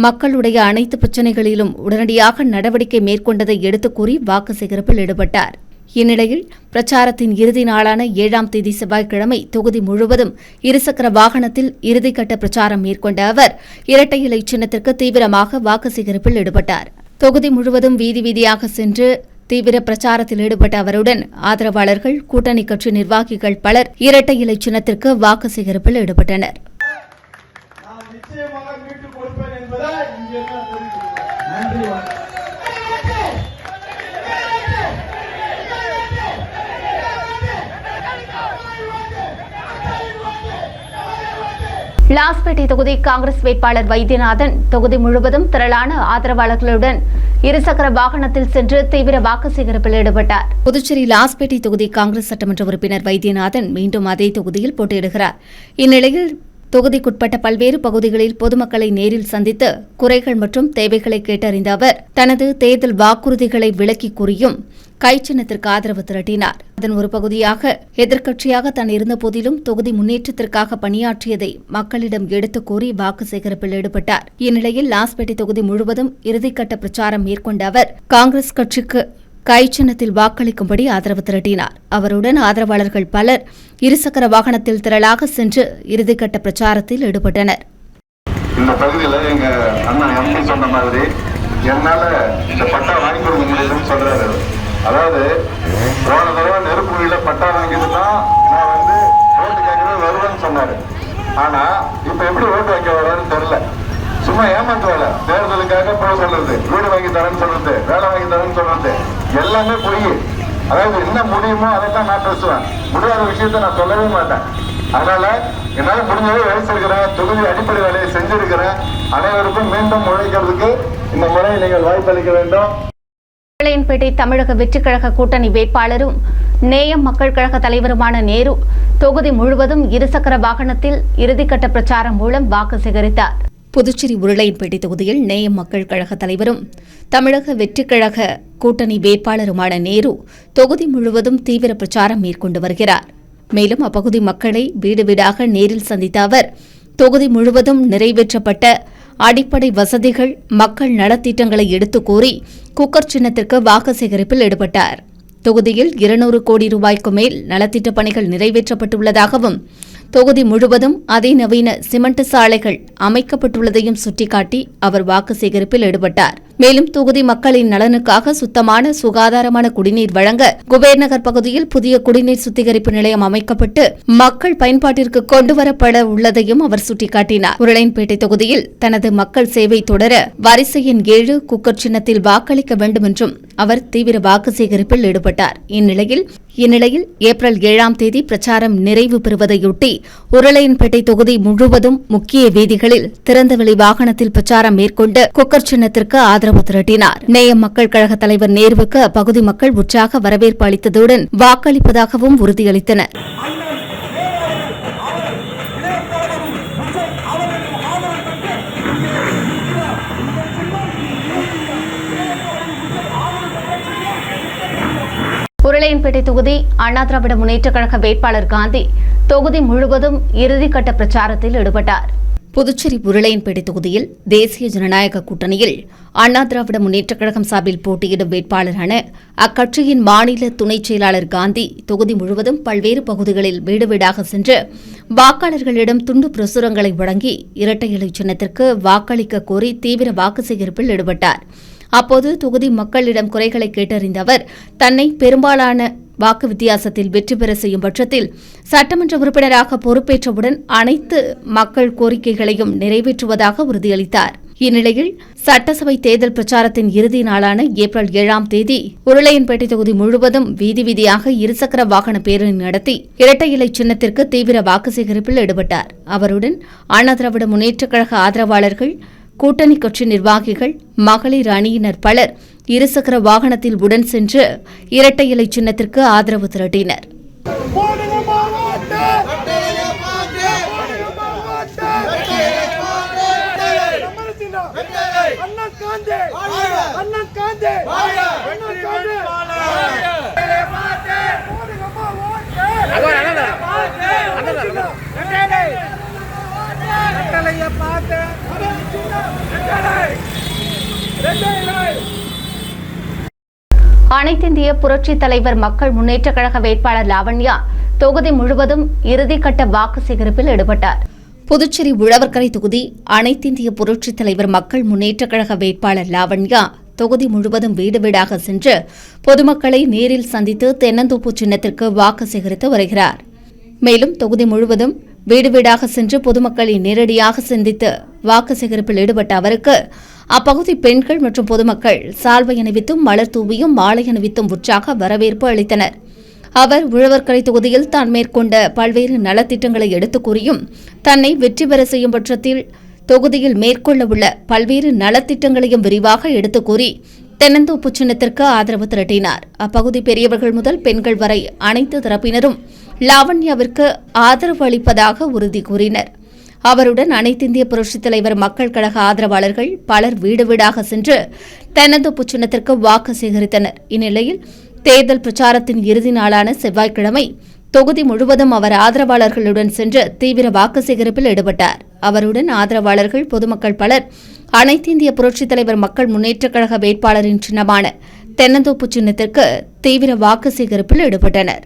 மக்களுடைய அனைத்து பிரச்சினைகளிலும் உடனடியாக நடவடிக்கை மேற்கொண்டதை எடுத்துக் கூறி வாக்கு சேகரிப்பில் ஈடுபட்டார். இந்நிலையில் பிரச்சாரத்தின் இறுதி நாளான 7ஆம் தேதி செவ்வாய்க்கிழமை தொகுதி முழுவதும் இருசக்கர வாகனத்தில் இறுதிக்கட்ட பிரச்சாரம் மேற்கொண்ட அவர் இரட்டை இலை சின்னத்திற்கு தீவிரமாக வாக்கு சேகரிப்பில் ஈடுபட்டார். தொகுதி முழுவதும் வீதி வீதியாக சென்று தீவிர பிரச்சாரத்தில் ஈடுபட்ட அவருடன் ஆதரவாளர்கள், கூட்டணி கட்சி நிர்வாகிகள் பலர் இரட்டை இலை சின்னத்திற்கு வாக்கு சேகரிப்பில் ஈடுபட்டனர். லாஸ்பேட்டை தொகுதி காங்கிரஸ் வேட்பாளர் வைத்தியநாதன் தொகுதி முழுவதும் திரளான ஆதரவாளர்களுடன் இருசக்கர வாகனத்தில் சென்று தீவிர வாக்கு சேகரிப்பில் ஈடுபட்டார். புதுச்சேரி லாஸ்பேட்டை தொகுதி காங்கிரஸ் சட்டமன்ற உறுப்பினர் வைத்தியநாதன் மீண்டும் அதே தொகுதியில் போட்டியிடுகிறார். இந்நிலையில் தொகுதிக்குட்பட்ட பல்வேறு பகுதிகளில் பொதுமக்களை நேரில் சந்தித்து குறைகள் மற்றும் தேவைகளை கேட்டறிந்த அவர் தனது தேர்தல் வாக்குறுதிகளை விளக்கி கூறியும் கைச்சின்னத்திற்கு ஆதரவு திரட்டினார். அதன் ஒரு பகுதியாக எதிர்க்கட்சியாக தான் இருந்தபோதிலும் தொகுதி முன்னேற்றத்திற்காக பணியாற்றியதை மக்களிடம் எடுத்துக் கூறி வாக்கு சேகரிப்பில் ஈடுபட்டார். இந்நிலையில் லாஸ்பேட்டை தொகுதி முழுவதும் இறுதிக்கட்ட பிரச்சாரம் மேற்கொண்ட அவர் காங்கிரஸ் கட்சிக்கு கைச்சின்னத்தில் வாக்களிக்கும்படி ஆதரவு திரட்டினார். அவருடன் ஆதரவாளர்கள் பலர் இருசக்கர வாகனத்தில் திரளாக சென்று இறுதிக்கட்ட பிரச்சாரத்தில் ஈடுபட்டனர். இந்த பகுதியில் எங்க அண்ணா எம்பி சொன்ன மாதிரி என்னால இந்த பட்டா வாங்கி கொடுக்க முடியுதுன்னு சொல்றாரு. அதாவது போன தடவை நெருப்புல பட்டா வாங்கிட்டு தான் நான் ஓட்டு கேட்கவே வருவேன்னு சொன்னாரு. ஆனா இப்ப எப்படி ஓட்டு வைக்க வர்றாருன்னு தெரியல. சும்மா ஏமாத்து வேலை. தேர்தலுக்காக போக சொல்றது, வீடு வாங்கி தரேன்னு சொல்றது, வேலை வாங்கி தரேன்னு சொல்றது எல்லாமே பொய். அதாவது என்ன முடியுமோ அதைத்தான் நான் பேசுவேன். முடியாத விஷயத்த நான் சொல்லவே மாட்டேன். அதனால என்னால முடிஞ்சவே வயசிருக்கிறேன், தொகுதி அடிப்படை வேலையை செஞ்சிருக்கிறேன். அனைவருக்கும் மீண்டும் உழைக்கிறதுக்கு இந்த முறை நீங்கள் வாய்ப்பளிக்க வேண்டும். உருளையன்பேட்டை தமிழக வெற்றிக் கழக கூட்டணி வேட்பாளரும் நேயம் மக்கள் கழக தலைவருமான நேரு தொகுதி முழுவதும் இருசக்கர வாகனத்தில் இறுதிக்கட்ட பிரச்சாரம் மூலம் வாக்கு சேகரித்தார். புதுச்சேரி உருளையன்பேட்டை தொகுதியில் நேயம் மக்கள் கழக தலைவரும் தமிழக வெற்றிக் கழக கூட்டணி வேட்பாளருமான நேரு தொகுதி முழுவதும் தீவிர பிரச்சாரம் மேற்கொண்டு வருகிறார். மேலும் அப்பகுதி மக்களை வீடு வீடாக நேரில் சந்தித்த அவர் தொகுதி முழுவதும் நிறைவேற்றப்பட்ட அடிப்படை வசதிகள், மக்கள் நலத்திட்டங்களை எடுத்துக் கூறி குக்கர் சின்னத்திற்கு வாக்கு சேகரிப்பில் ஈடுபட்டார். தொகுதியில் 200 கோடி ரூபாய்க்கு மேல் நலத்திட்ட பணிகள் நிறைவேற்றப்பட்டுள்ளதாகவும் தொகுதி முழுவதும் அதிநவீன சிமெண்ட் சாலைகள் அமைக்கப்பட்டுள்ளதையும் சுட்டிக்காட்டி அவர் வாக்கு சேகரிப்பில் ஈடுபட்டார். மேலும் தொகுதி மக்களின் நலனுக்காக சுத்தமான சுகாதாரமான குடிநீர் வழங்க குபேர்நகர் பகுதியில் புதிய குடிநீர் சுத்திகரிப்பு நிலையம் அமைக்கப்பட்டு மக்கள் பயன்பாட்டிற்கு கொண்டுவரப்பட உள்ளதையும் அவர் சுட்டிக்காட்டினார். உருளையன்பேட்டை தொகுதியில் தனது மக்கள் சேவை தொடர வரிசை எண் 7 குக்கர் சின்னத்தில் வாக்களிக்க வேண்டும் என்றும் அவர் தீவிர வாக்கு சேகரிப்பில் ஈடுபட்டார். இந்நிலையில் ஏப்ரல் 7ஆம் தேதி பிரச்சாரம் நிறைவு பெறுவதையொட்டி உருளையன்பேட்டை தொகுதி முழுவதும் முக்கிய வீதிகளில் திறந்தவெளி வாகனத்தில் பிரச்சாரம் மேற்கொண்டு குக்கர் சின்னத்திற்கு ஆதரவு திரட்டினார். நேயம் மக்கள் கழக தலைவர் நேருவுக்கு அப்பகுதி மக்கள் உற்சாக வரவேற்பு அளித்ததுடன் வாக்களிப்பதாகவும் உறுதியளித்தனர். உருளையன்பேட்டை தொகுதி அண்ணா திராவிட முன்னேற்றக் கழக வேட்பாளர் காந்தி தொகுதி முழுவதும் இறுதிக்கட்ட பிரச்சாரத்தில் ஈடுபட்டார். புதுச்சேரி உருளையன்பேட்டை தொகுதியில் தேசிய ஜனநாயக கூட்டணியில் அண்ணா திராவிட முன்னேற்றக் கழகம் சார்பில் போட்டியிடும் வேட்பாளரான அக்கட்சியின் மாநில துணைச் செயலாளர் காந்தி தொகுதி முழுவதும் பல்வேறு பகுதிகளில் வீடு வீடாக சென்று வாக்காளர்களிடம் துண்டு பிரசுரங்களை வழங்கி இரட்டை இலை சின்னத்திற்கு வாக்களிக்க கோரி தீவிர வாக்கு சேகரிப்பில் ஈடுபட்டார். அப்போது தொகுதி மக்களிடம் குறைகளை கேட்டறிந்த அவர் தன்னை பெரும்பாலான வாக்கு வித்தியாசத்தில் வெற்றி பெற செய்யும் பட்சத்தில் சட்டமன்ற உறுப்பினராக பொறுப்பேற்றவுடன் அனைத்து மக்கள் கோரிக்கைகளையும் நிறைவேற்றுவதாக உறுதியளித்தார். இந்நிலையில் சட்டசபை தேர்தல் பிரச்சாரத்தின் இறுதி நாளான ஏப்ரல் 7ஆம் தேதி உருளையன்பேட்டை தொகுதி முழுவதும் வீதி வீதியாக இருசக்கர வாகன பேரணி நடத்தி இரட்டை இலை சின்னத்திற்கு தீவிர வாக்கு சேகரிப்பில் ஈடுபட்டார். அவருடன் அண்ணா திராவிட முன்னேற்றக் கழக ஆதரவாளர்கள், கூட்டணி கட்சி நிர்வாகிகள் மகளிர் அணியினர் பலர் இருசக்கர வாகனத்தில் உடன் சென்று இரட்டை இலை சின்னத்திற்கு ஆதரவு திரட்டினர். அனைத்திந்திய புரட்சித் தலைவர் மக்கள் முன்னேற்றக் கழக வேட்பாளர் லாவண்யா தொகுதி முழுவதும் இறுதிக்கட்ட வாக்கு சேகரிப்பில் ஈடுபட்டார். புதுச்சேரி உழவர்கரை தொகுதி அனைத்திந்திய புரட்சித் தலைவர் மக்கள் முன்னேற்றக் கழக வேட்பாளர் லாவண்யா தொகுதி முழுவதும் வீடு வீடாக சென்று பொதுமக்களை நேரில் சந்தித்து தென்னந்தோப்பு சின்னத்திற்கு வாக்கு சேகரித்து வருகிறார். மேலும் தொகுதி முழுவதும் வீடு வீடாக சென்று பொதுமக்களை நேரடியாக சந்தித்து வாக்கு சேகரிப்பில் ஈடுபட்ட அவருக்கு அப்பகுதி பெண்கள் மற்றும் பொதுமக்கள் சால்வை அணிவித்தும் மலர் தூவியும் மாலை அணிவித்தும் உற்சாக வரவேற்பு அளித்தனர். அவர் உழவர்கரை தொகுதியில் தான் மேற்கொண்ட பல்வேறு நலத்திட்டங்களை எடுத்துக் கூறியும் தன்னை வெற்றி பெற செய்யும் பட்சத்தில் தொகுதியில் மேற்கொள்ள உள்ள பல்வேறு நலத்திட்டங்களையும் விரிவாக எடுத்துக் கூறி தென்னந்தோப்பு சின்னத்திற்கு ஆதரவு திரட்டினார். அப்பகுதி பெரியவர்கள் முதல் பெண்கள் வரை அனைத்து தரப்பினரும் லாவண்யாவிற்கு ஆதரவு அளிப்பதாக உறுதி கூறினர். அவருடன் அனைத்திந்திய புரட்சித் தலைவர் மக்கள் கழக ஆதரவாளர்கள் பலர் வீடு வீடாக சென்று தென்னந்தோப்பு சின்னத்திற்கு வாக்கு சேகரித்தனர். இந்நிலையில் தேர்தல் பிரச்சாரத்தின் இறுதி நாளான செவ்வாய்க்கிழமை தொகுதி முழுவதும் அவர் ஆதரவாளர்களுடன் சென்று தீவிர வாக்கு சேகரிப்பில் ஈடுபட்டார். அவருடன் ஆதரவாளர்கள் பொதுமக்கள் பலர் அனைத்திந்திய புரட்சித் தலைவர் மக்கள் முன்னேற்றக் கழக வேட்பாளரின் சின்னமான தென்னந்தோப்பு சின்னத்திற்கு தீவிர வாக்கு சேகரிப்பில் ஈடுபட்டனர்.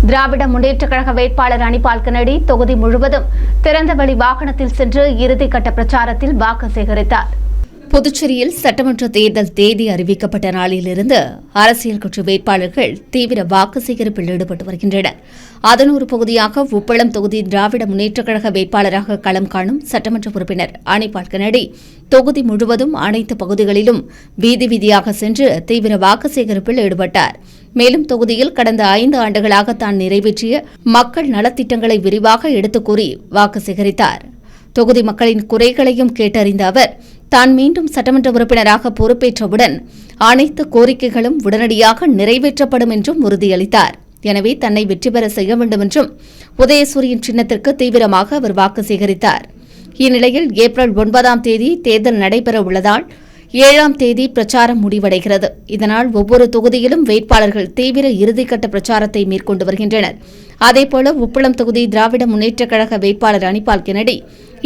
திராவிட முன்னேற்றக் கழக வேட்பாளர் அனிபால் கென்னடி தொகுதி முழுவதும் திறந்தவெளி வாகனத்தில் சென்று இறுதிக்கட்ட பிரச்சாரத்தில் வாக்கு சேகரித்தார். புதுச்சேரியில் சட்டமன்ற தேர்தல் தேதி அறிவிக்கப்பட்ட நாளிலிருந்து அரசியல் கட்சி வேட்பாளர்கள் தீவிர வாக்கு சேகரிப்பில் ஈடுபட்டு வருகின்றனர். அதன் ஒரு பகுதியாக உப்பளம் தொகுதி திராவிட முன்னேற்றக் கழக வேட்பாளராக களம் காணும் சட்டமன்ற உறுப்பினர் அனிபால் கென்னடி தொகுதி முழுவதும் அனைத்து பகுதிகளிலும் வீதி வீதியாக சென்று தீவிர வாக்கு சேகரிப்பில் ஈடுபட்டார். மேலும் தொகுதியில் கடந்த 5 ஆண்டுகளாக தான் நிறைவேற்றிய மக்கள் நலத்திட்டங்களை விரிவாக எடுத்துக் கூறி வாக்கு சேகரித்தார். தொகுதி மக்களின் குறைகளையும் கேட்டறிந்த அவர் தான் மீண்டும் சட்டமன்ற உறுப்பினராக பொறுப்பேற்றவுடன் அனைத்து கோரிக்கைகளும் உடனடியாக நிறைவேற்றப்படும் என்றும் உறுதியளித்தார். எனவே தன்னை வெற்றி பெற செய்ய வேண்டும் என்றும் உதயசூரியன் சின்னத்திற்கு தீவிரமாக அவர் வாக்கு சேகரித்தார். இந்நிலையில் ஏப்ரல் 9ஆம் தேதி தேர்தல் நடைபெற உள்ளதால் 7ஆம் தேதி பிரச்சாரம் முடிவடைகிறது. இதனால் ஒவ்வொரு தொகுதியிலும் வேட்பாளர்கள் தீவிர இறுதிக்கட்ட பிரச்சாரத்தை மேற்கொண்டு வருகின்றனர். அதேபோல உப்பளம் தொகுதி திராவிட முன்னேற்றக் கழக வேட்பாளர் அனிபால் கென்னடி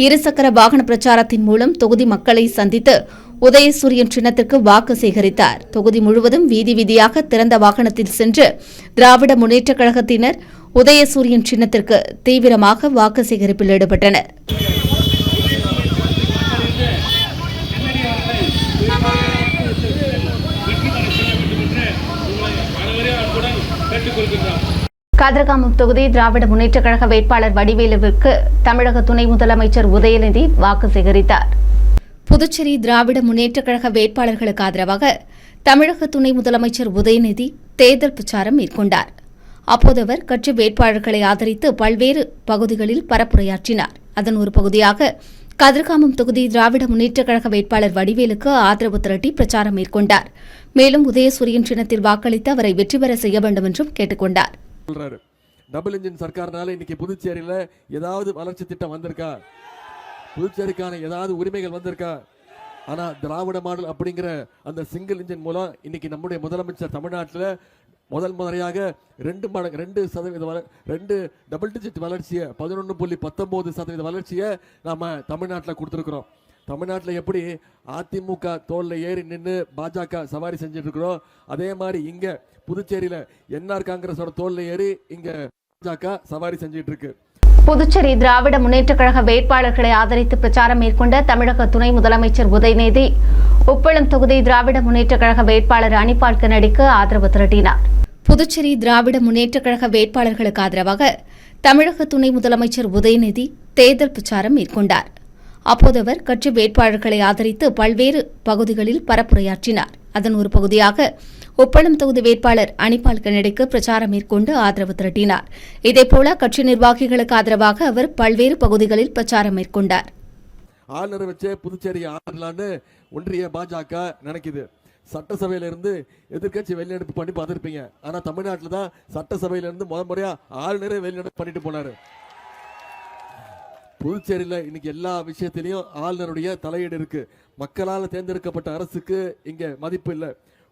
இருசக்கர வாகன பிரச்சாரத்தின் மூலம் தொகுதி மக்களை சந்தித்து உதயசூரியன் சின்னத்திற்கு வாக்கு சேகரித்தார். தொகுதி முழுவதும் வீதி வீதியாக திறந்த வாகனத்தில் சென்று திராவிட முன்னேற்றக் கழகத்தினர் உதயசூரியன் சின்னத்திற்கு தீவிரமாக வாக்கு சேகரிப்பில் ஈடுபட்டனர். கதிர்காமம் தொகுதி திராவிட முன்னேற்றக் கழக வேட்பாளர் வடிவேலுவிற்கு தமிழக துணை முதலமைச்சர் உதயநிதி வாக்கு சேகரித்தார். புதுச்சேரி திராவிட முன்னேற்றக் கழக வேட்பாளர்களுக்கு ஆதரவாக தமிழக துணை முதலமைச்சர் உதயநிதி தேர்தல் பிரச்சாரம் மேற்கொண்டார். அப்போது அவர் கட்சி வேட்பாளர்களை ஆதரித்து பல்வேறு பகுதிகளில் பரப்புரையாற்றினார். அதன் ஒரு பகுதியாக கதிர்காமம் தொகுதி திராவிட முன்னேற்றக் கழக வேட்பாளர் வடிவேலுக்கு ஆதரவு திரட்டி பிரச்சாரம் மேற்கொண்டார். மேலும் உதயசூரியன் சின்னத்தில் வாக்களித்து அவரை வெற்றி பெற செய்ய வேண்டும் என்றும் கேட்டுக் கொண்டார். டபுள் இன்ஜின் சர்க்கார்னால இன்னைக்கு புதுச்சேரியில ஏதாவது வளர்ச்சி திட்டம் வந்திருக்கா? புதுச்சேரிக்கான ஏதாவது உரிமைகள் வந்திருக்கா? ஆனா திராவிட மாடல் அப்படிங்கிற அந்த சிங்கிள் இன்ஜின் மூலம் இன்னைக்கு நம்முடைய முதலமைச்சர் தமிழ்நாட்டில் முதல் முறையாக 2 டபுள் டிஜிட் வளர்ச்சியை 11.19% வளர்ச்சியை நம்ம தமிழ்நாட்டில் கொடுத்துருக்குறோம். தமிழ்நாட்டில் எப்படி அதிமுக தோல்ல ஏறி நின்று பாஜக சவாரி செஞ்சுட்டு இருக்கிறோம், அதே மாதிரி இங்க புதுச்சேரியில என்ஆர் காங்கிரஸோட தோல்ல ஏறி இங்க பாஜக சவாரி செஞ்சுட்டு இருக்கு. புதுச்சேரி திராவிட முன்னேற்ற கழக வேட்பாளர்களை ஆதரித்து பிரச்சாரம் மேற்கொண்ட தமிழக துணை முதலமைச்சர் உதயநிதி உப்பளம் தொகுதி திராவிட முன்னேற்ற கழக வேட்பாளர் அனிபால் கென்னடிக்கு ஆதரவு திரட்டினார். புதுச்சேரி திராவிட முன்னேற்ற கழக வேட்பாளர்களுக்கு ஆதரவாக தமிழக துணை முதலமைச்சர் உதயநிதி தேர்தல் பிரச்சாரம் மேற்கொண்டார். அப்போது அவர் கட்சி வேட்பாளர்களை ஆதரித்து பல்வேறு பகுதிகளில் பரப்புரையாற்றினார். அதன் ஒரு பகுதியாக உப்பளம் தொகுதி வேட்பாளர் அனிபால் கென்னடிக்கு பிரச்சாரம் மேற்கொண்டு ஆதரவு திரட்டினார். இதேபோல கட்சி நிர்வாகிகளுக்கு ஆதரவாக அவர் பல்வேறு பகுதிகளில் பிரச்சாரம் மேற்கொண்டார். ஆளுநரை வச்சே புதுச்சேரி ஆளலான்னு ஒன்றிய பாஜக நினைக்குது. சட்டசபையிலிருந்து எதிர்கட்சி வெளிநடப்பு பண்ணி பார்த்துருப்பீங்க. ஆனா தமிழ்நாட்டில் தான் சட்டசபையிலிருந்து முறையா ஆளுநரே வெளிநடப்பு பண்ணிட்டு போனாரு. புதுச்சேரியில் இன்னைக்கு எல்லா விஷயத்திலையும் ஆளுநருடைய தலையீடு இருக்கு. மக்களால் தேர்ந்தெடுக்கப்பட்ட அரசுக்கு இங்க மதிப்பு இல்லை.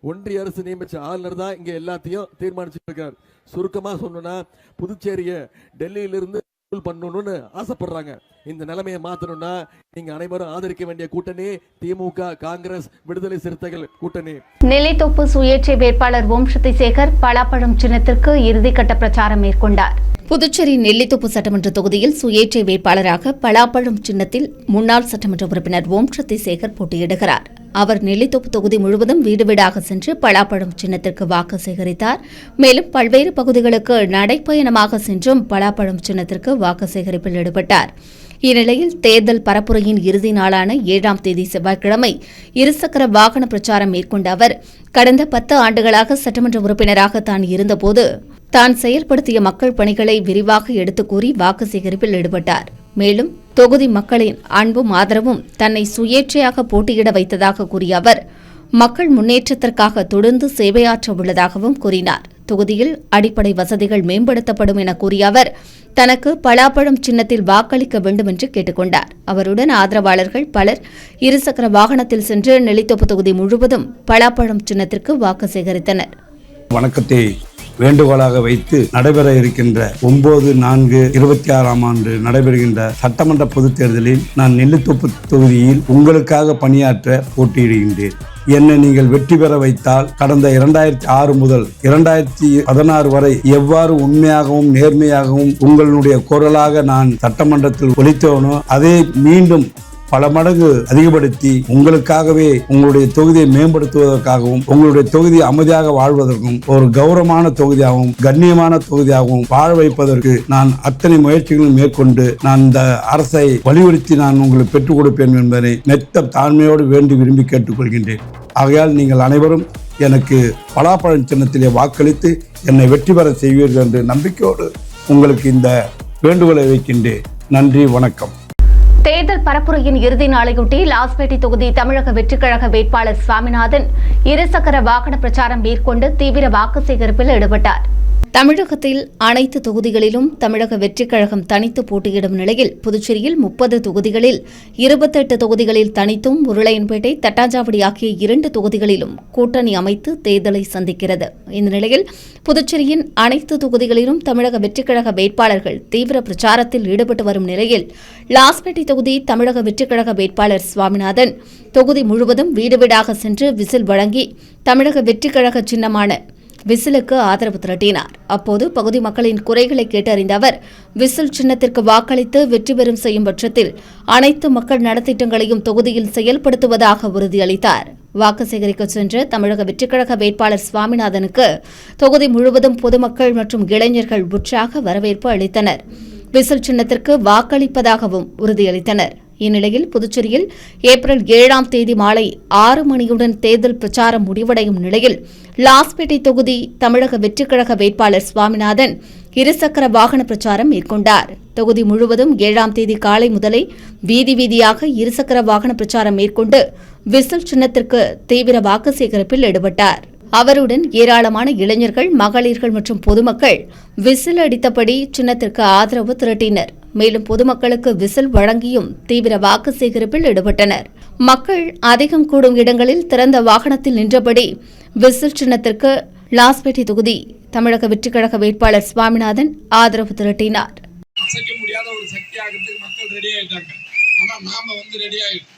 ஒன்றிய அரசு நியமிச்ச ஆளுநர் தான் இங்க எல்லாத்தையும் தீர்மானிச்சுட்டு இருக்கார். சுருக்கமா சொல்லணும்னா புதுச்சேரியை டெல்லியிலிருந்து பண்ணணும்னு ஆசைப்படுறாங்க. இந்த நிலைமையை மாற்றணும்னா நீங்க அனைவரும் ஆதரிக்க வேண்டிய கூட்டணி திமுக, காங்கிரஸ், விடுதலை சிறுத்தைகள் கூட்டணி. நெல்லித்தோப்பு சுயேட்சை வேட்பாளர் ஓம் சக்தி சேகர் பலாப்பழம் சின்னத்திற்கு இறுதிக்கட்ட பிரச்சாரம் மேற்கொண்டார். புதுச்சேரி நெல்லித்தோப்பு சட்டமன்ற தொகுதியில் சுயேட்சை வேட்பாளராக பலாப்பழம் சின்னத்தில் முன்னாள் சட்டமன்ற உறுப்பினர் ஓம் சக்தி சேகர் போட்டியிடுகிறார். அவர் நெல்லித்தோப்பு தொகுதி முழுவதும் வீடு வீடாக சென்று பலாப்பழம் சின்னத்திற்கு வாக்கு சேகரித்தார். மேலும் பல்வேறு பகுதிகளுக்கு நடைப்பயணமாக சென்றும் பலாப்பழம் சின்னத்திற்கு வாக்கு சேகரிப்பில் ஈடுபட்டார். இந்நிலையில் தேர்தல் பரப்புரையின் இறுதி நாளான 7ஆம் தேதி செவ்வாய்க்கிழமை இருசக்கர வாகன பிரச்சாரம் மேற்கொண்ட அவர் கடந்த 10 ஆண்டுகளாக சட்டமன்ற உறுப்பினராக தான் இருந்தபோது தான் செயல்படுத்திய மக்கள் பணிகளை விரிவாக எடுத்துக் கூறி வாக்கு சேகரிப்பில் ஈடுபட்டார். மேலும் தொகுதி மக்களின் அன்பும் ஆதரவும் தன்னை சுயேட்சையாக போட்டியிட வைத்ததாக கூறிய அவர் மக்கள் முன்னேற்றத்திற்காக தொடர்ந்து சேவையாற்ற உள்ளதாகவும் கூறினார். தொகுதியில் அடிப்படை வசதிகள் மேம்படுத்தப்படும் என கூறிய அவர் தனக்கு பலாப்பழம் சின்னத்தில் வாக்களிக்க வேண்டும் என்று கேட்டுக் கொண்டார். அவருடன் ஆதரவாளர்கள் பலர் இருசக்கர வாகனத்தில் சென்று நெல்லித்தோப்பு தொகுதி முழுவதும் பலாப்பழம் சின்னத்திற்கு வாக்கு சேகரித்தனர். வணக்கத்தை வேண்டுகோளாக வைத்து நடைபெற இருக்கின்ற 9/4/26ஆம் ஆண்டு நடைபெறுகின்ற சட்டமன்ற பொதுத் தேர்தலில் நான் நெல்லித்தோப்பு தொகுதியில் உங்களுக்காக பணியாற்ற போட்டியிடுகின்றேன். என்னை நீங்கள் வெற்றி பெற வைத்தால் கடந்த 2006 முதல் 2016 வரை எவ்வாறு உண்மையாகவும் நேர்மையாகவும் உங்களுடைய குரலாக நான் சட்டமன்றத்தில் ஒலித்தவனோ அதை மீண்டும் பல மடங்கு அதிகப்படுத்தி உங்களுக்காகவே உங்களுடைய தொகுதியை மேம்படுத்துவதற்காகவும் உங்களுடைய தொகுதி அமைதியாக வாழ்வதற்கும் ஒரு கௌரவமான தொகுதியாகவும் கண்ணியமான தொகுதியாகவும் வாழ வைப்பதற்கு நான் அத்தனை முயற்சிகளும் மேற்கொண்டு நான் இந்த அரசை வலியுறுத்தி நான் உங்களுக்கு பெற்றுக் கொடுப்பேன் என்பதை மெத்த தாழ்மையோடு வேண்டி விரும்பி கேட்டுக்கொள்கின்றேன். ஆகையால் நீங்கள் அனைவரும் எனக்கு பலாப்பழம் சின்னத்திலே வாக்களித்து என்னை வெற்றி பெற செய்வீர்கள் என்று நம்பிக்கையோடு உங்களுக்கு இந்த வேண்டுகோளை வைக்கின்றேன். நன்றி, வணக்கம். தேர்தல் பரப்புரையின் இறுதி நாளையொட்டி லாஸ்பேட்டை தொகுதி தமிழக வெற்றிக் கழக வேட்பாளர் சுவாமிநாதன் இருசக்கர வாகன பிரச்சாரம் மேற்கொண்டு தீவிர வாக்கு சேகரிப்பில் ஈடுபட்டார். தமிழகத்தில் அனைத்து தொகுதிகளிலும் தமிழக வெற்றிக் கழகம் தனித்து போட்டியிடும் நிலையில் புதுச்சேரியில் 30 தொகுதிகளில் 28 தொகுதிகளில் தனித்தும் உருளையன்பேட்டை, தட்டாஞ்சாவடி ஆகிய 2 தொகுதிகளிலும் கூட்டணி அமைத்து தேர்தலை சந்திக்கிறது. இந்த நிலையில் புதுச்சேரியின் அனைத்து தொகுதிகளிலும் தமிழக வெற்றிக் கழக வேட்பாளர்கள் தீவிர பிரச்சாரத்தில் ஈடுபட்டு வரும் நிலையில் லாஸ்பேட்டை தொகுதி தமிழக வெற்றிக் கழக வேட்பாளர் சுவாமிநாதன் தொகுதி முழுவதும் வீடு வீடாக சென்று விசில் வழங்கி தமிழக வெற்றிக் கழக சின்னமான விசிலுக்கு ஆதரவு திரட்டினார். அப்போது பகுதி மக்களின் குறைகளை கேட்டறிந்த அவர் விசில் சின்னத்திற்கு வாக்களித்து வெற்றி பெறும் செய்யும் பட்சத்தில் அனைத்து மக்கள் நலத்திட்டங்களையும் தொகுதியில் செயல்படுத்துவதாக உறுதியளித்தார். வாக்கு சேகரிக்க சென்ற தமிழக வெற்றிக் கழக வேட்பாளர் சுவாமிநாதனுக்கு தொகுதி முழுவதும் பொதுமக்கள் மற்றும் இளைஞர்கள் உற்சாக வரவேற்பு அளித்தனர். விசில் சின்னத்திற்கு வாக்களிப்பதாகவும் உறுதியளித்தனர். இந்நிலையில் புதுச்சேரியில் ஏப்ரல் 7ஆம் தேதி மாலை 6 மணியுடன் தேர்தல் பிரச்சாரம் முடிவடையும் நிலையில் லாஸ்பேட்டை தொகுதி தமிழக வெற்றிக் கழக வேட்பாளர் சுவாமிநாதன் இருசக்கர வாகன பிரச்சாரம் மேற்கொண்டார். தொகுதி முழுவதும் 7ஆம் தேதி காலை முதலே வீதி வீதியாக இருசக்கர வாகன பிரச்சாரம் மேற்கொண்டு விசில் சின்னத்திற்கு தீவிர வாக்கு சேகரிப்பில் ஈடுபட்டார். அவருடன் ஏராளமான இளைஞர்கள், மகளிர்கள் மற்றும் பொதுமக்கள் விசில் அடித்தபடி சின்னத்திற்கு ஆதரவு திரட்டினர். மேலும் பொதுமக்களுக்கு விசில் வழங்கியும் தீவிர வாக்கு சேகரிப்பில் ஈடுபட்டனர். மக்கள் அதிகம் கூடும் இடங்களில் திறந்த வாகனத்தில் நின்றபடி விசில் சின்னத்திற்கு லாஸ்பேட்டை தொகுதி தமிழக வெற்றிக் கழக வேட்பாளர் சுவாமிநாதன் ஆதரவு திரட்டினார். அசைக்க முடியாத ஒரு சக்தி ஆகிறதுக்கு மக்கள் ரெடி ஆயிட்டாங்க. ஆனா நாம ரெடி ஆயிட்டோம்.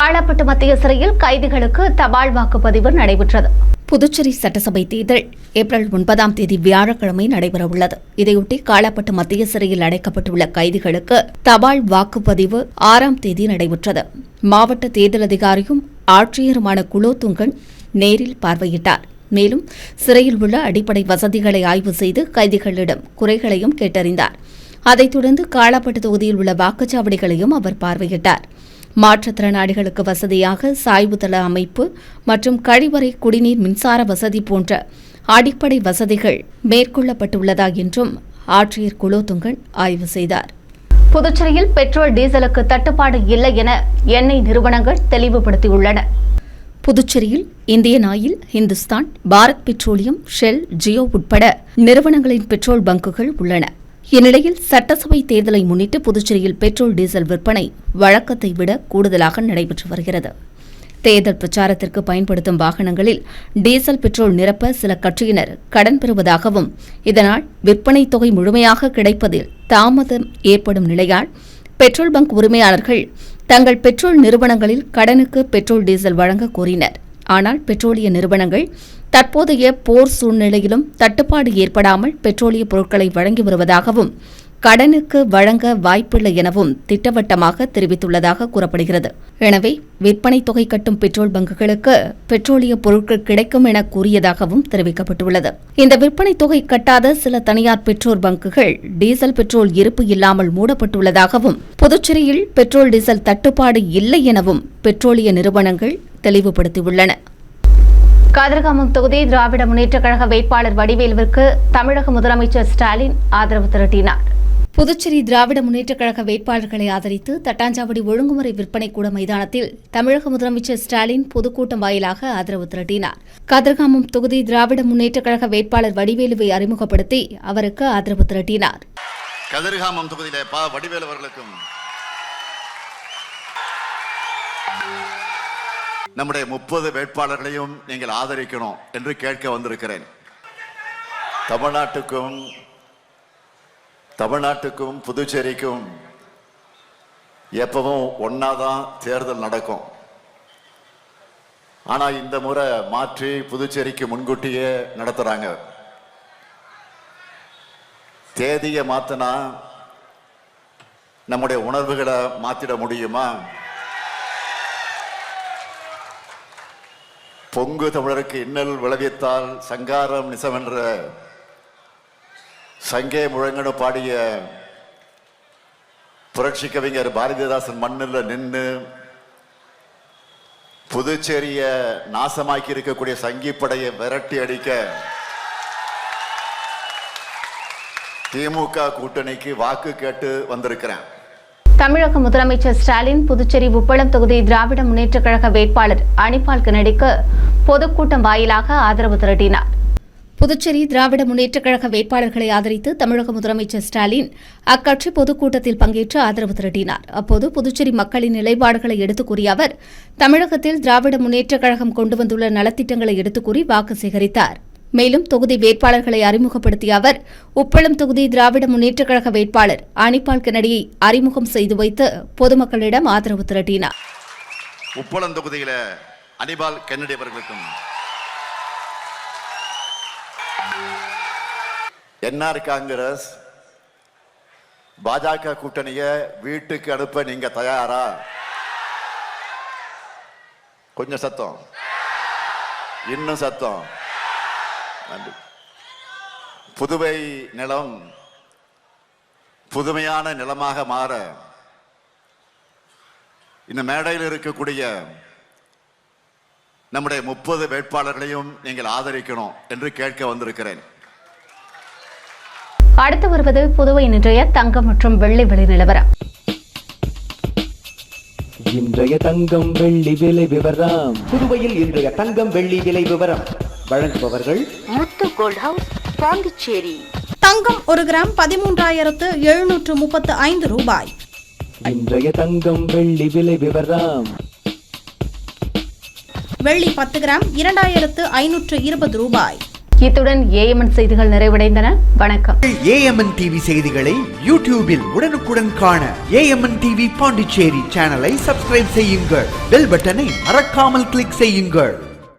காலாப்பட்டு மத்திய சிறையில் கைதிகளுக்கு தபால் வாக்குப்பதிவு நடைபெற்றது. புதுச்சேரி சட்டசபை தேர்தல் ஏப்ரல் 9ஆம் தேதி வியாழக்கிழமை நடைபெறவுள்ளது. இதையொட்டி காலாப்பட்டு மத்திய சிறையில் அடைக்கப்பட்டுள்ள கைதிகளுக்கு தபால் வாக்குப்பதிவு 6ஆம் தேதி நடைபெற்றது. மாவட்ட தேர்தல் அதிகாரியும் ஆட்சியருமான குலோத்துங்கன் நேரில் பார்வையிட்டார். மேலும் சிறையில் உள்ள அடிப்படை வசதிகளை ஆய்வு செய்து கைதிகளிடம் குறைகளையும் கேட்டறிந்தார். அதைத் தொடர்ந்து காலாப்பட்டு தொகுதியில் உள்ள வாக்குச்சாவடிகளையும் அவர் பார்வையிட்டார். மாற்றுத்திறனாளிகளுக்கு வசதியாக சாய்வுதள அமைப்பு மற்றும் கழிவறை குடிநீர் மின்சார வசதி போன்ற அடிப்படை வசதிகள் மேற்கொள்ளப்பட்டுள்ளதா என்றும் ஆட்சியர் குலோத்துங்கன் ஆய்வு செய்தார். புதுச்சேரியில் பெட்ரோல் டீசலுக்கு தட்டுப்பாடு இல்லை என எண்ணெய் நிறுவனங்கள் தெளிவுபடுத்தியுள்ளன. புதுச்சேரியில் Indian oil, Hindustan, Bharat petroleum, shell, Jio உட்பட நிறுவனங்களின் பெட்ரோல் பங்குகள் உள்ளன. இந்நிலையில் சட்டசபை தேர்தலை முன்னிட்டு புதுச்சேரியில் பெட்ரோல் டீசல் விற்பனை வழக்கத்தை விட கூடுதலாக நடைபெற்று வருகிறது. தேர்தல் பிரச்சாரத்திற்கு பயன்படுத்தும் வாகனங்களில் டீசல் பெட்ரோல் நிரப்ப சில கட்சியினர் கடன் பெறுவதாகவும் இதனால் விற்பனை தொகை முழுமையாக கிடைப்பதில் தாமதம் ஏற்படும் நிலையால் பெட்ரோல் பங்க் உரிமையாளர்கள் தங்கள் பெட்ரோல் நிறுவனங்களில் கடனுக்கு பெட்ரோல் டீசல் வழங்க கோரினர். ஆனால் பெட்ரோலிய நிறுவனங்கள் தற்போதைய போர் சூழ்நிலையிலும் தட்டுப்பாடு ஏற்படாமல் பெட்ரோலிய பொருட்களை வழங்கி வருவதாகவும் கடனுக்கு வழங்க வாய்ப்பில்லை எனவும் திட்டவட்டமாக தெரிவித்துள்ளதாக கூறப்படுகிறது. எனவே விற்பனை தொகை கட்டும் பெட்ரோல் பங்குகளுக்கு பெட்ரோலிய பொருட்கள் கிடைக்கும் என கூறியதாகவும் தெரிவிக்கப்பட்டுள்ளது. இந்த விற்பனை தொகை கட்டாத சில தனியார் பெட்ரோல் பங்குகள் டீசல் பெட்ரோல் இருப்பு இல்லாமல் மூடப்பட்டுள்ளதாகவும் புதுச்சேரியில் பெட்ரோல் டீசல் தட்டுப்பாடு இல்லை எனவும் பெட்ரோலிய நிறுவனங்கள் தெளிவுபடுத்தியுள்ளன. கதிர்காமம் தொகுதி திராவிட முன்னேற்றக் கழக வேட்பாளர் வடிவேலுவிற்கு தமிழக முதலமைச்சர் ஸ்டாலின் ஆதரவு திரட்டினார். புதுச்சேரி திராவிட முன்னேற்றக் கழக வேட்பாளர்களை ஆதரித்து தட்டாஞ்சாவடி ஒழுங்குமுறை விற்பனை கூட மைதானத்தில் தமிழக முதலமைச்சர் ஸ்டாலின் பொதுக்கூட்டம் வாயிலாக ஆதரவு திரட்டினார். கதிர்காமம் தொகுதி திராவிட முன்னேற்றக் கழக வேட்பாளர் வடிவேலுவை அறிமுகப்படுத்தி அவருக்கு ஆதரவு திரட்டினார். கதிர்காமம் தொகுதியிலே வடிவேலு அவர்களுக்கும் நம்முடைய 30 வேட்பாளர்களையும் நீங்கள் ஆதரிக்கணும் என்று கேட்க வந்திருக்கிறேன். தமிழ்நாட்டுக்கும் புதுச்சேரிக்கும் எப்பவும் ஒன்னாதான் தேர்தல் நடக்கும். ஆனா இந்த முறை மாற்றி புதுச்சேரிக்கு முன்கூட்டியே நடத்துறாங்க. தேதியை மாத்தினா நம்முடைய உணர்வுகளை மாத்திட முடியுமா? பொங்கு தமிழருக்கு இன்னல் விளைவித்தால் சங்காரம் நிசமென்ற சங்கே முழங்கனு பாடிய புரட்சி கவிஞர் பாரதிதாசன் மண்ணில் நின்று புதுச்சேரிய நாசமாக்கி இருக்கக்கூடிய சங்கிப்படையை விரட்டி அடிக்க திமுக கூட்டணிக்கு வாக்கு கேட்டு வந்திருக்கிறேன். தமிழக முதலமைச்சர் ஸ்டாலின் புதுச்சேரி உப்பளம் தொகுதி திராவிட முன்னேற்றக் கழக வேட்பாளர் அனிபால் கென்னடிக்கு பொதுக்கூட்டம் வாயிலாக ஆதரவு திரட்டினார். புதுச்சேரி திராவிட முன்னேற்றக் கழக வேட்பாளர்களை ஆதரித்து தமிழக முதலமைச்சர் ஸ்டாலின் அக்கட்சி பொதுக்கூட்டத்தில் பங்கேற்று ஆதரவு திரட்டினார். அப்போது புதுச்சேரி மக்களின் நிலைப்பாடுகளை எடுத்துக் கூறிய அவர் தமிழகத்தில் திராவிட முன்னேற்றக் கழகம் கொண்டு வந்துள்ள நலத்திட்டங்களை எடுத்துக் கூறி வாக்கு சேகரித்தார். மேலும் தொகுதி வேட்பாளர்களை அறிமுகப்படுத்திய அவர் உப்பளம் தொகுதி திராவிட முன்னேற்றக் கழக வேட்பாளர் அனிபால் கென்னடியை அறிமுகம் செய்து வைத்து பொதுமக்களிடம் ஆதரவு திரட்டினார். உப்பளம் தொகுதியில அனிபால் கென்னடி அவர்களுக்கும் என்ஆர் காங்கிரஸ் பாஜக கூட்டணிய வீட்டுக்கு அனுப்ப நீங்க தயாரா? கொஞ்சம் சத்தம், இன்னும் சத்தம். புதுவை நிலம் புதுமையான நிலமாக மாற இந்த மேடையில் இருக்கக்கூடிய நம்முடைய 30 வேட்பாளர்களையும் நீங்கள் ஆதரிக்கணும் என்று கேட்க வந்திருக்கிறேன். அடுத்து வருவது புதுவை இன்றைய தங்கம் மற்றும் வெள்ளி விலை நிலவரம். இன்றைய தங்கம் வெள்ளி விலை விவரம். புதுவையில் இன்றைய தங்கம் வெள்ளி விலை விவரம் வழங்குபவர்கள் முத்து கோல்ட் ஹவுஸ், பாண்டிச்சேரி. தங்கம் 1 கிராம் 13,735 ரூபாய். இன்றைய தங்கம் வெள்ளி விலை விவரம். வெள்ளி 10 கிராம் 2520 ரூபாய். இத்துடன் ஏஎம்என் செய்திகள் நிறைவடைந்தன. வணக்கம். ஏஎம்என் டிவி செய்திகளை யூடியூபில் உடனுக்குடன் காண ஏஎம்என் டிவி பாண்டிச்சேரி சேனலை சப்ஸ்கிரைப் செய்யுங்கள். பெல் பட்டனை மறக்காமல் கிளிக் செய்யுங்கள்.